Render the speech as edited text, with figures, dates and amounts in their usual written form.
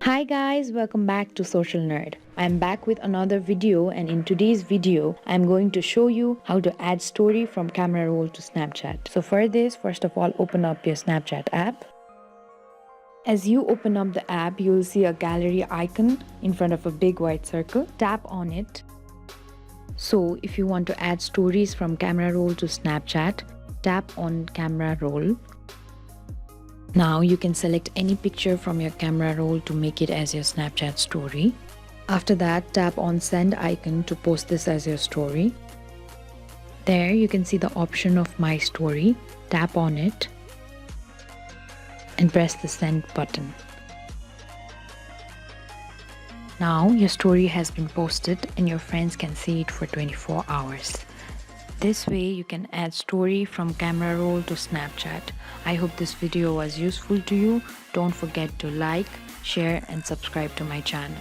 Hi guys, welcome back to Social Nerd. I'm back with another video, and in today's video I'm going to show you how to add story from camera roll to Snapchat. So for this, first of all, open up your Snapchat app. As you open up the app, you'll see a gallery icon in front of a big white circle. Tap on it. So if you want to add stories from camera roll to Snapchat, tap on camera roll. Now you can select any picture from your camera roll to make it as your Snapchat story. After that, tap on send icon to post this as your story. There you can see the option of my story. Tap on it and press the send button. Now your story has been posted and your friends can see it for 24 hours. This way you can add story from camera roll to Snapchat. I hope this video was useful to you. Don't forget to like, share and subscribe to my channel.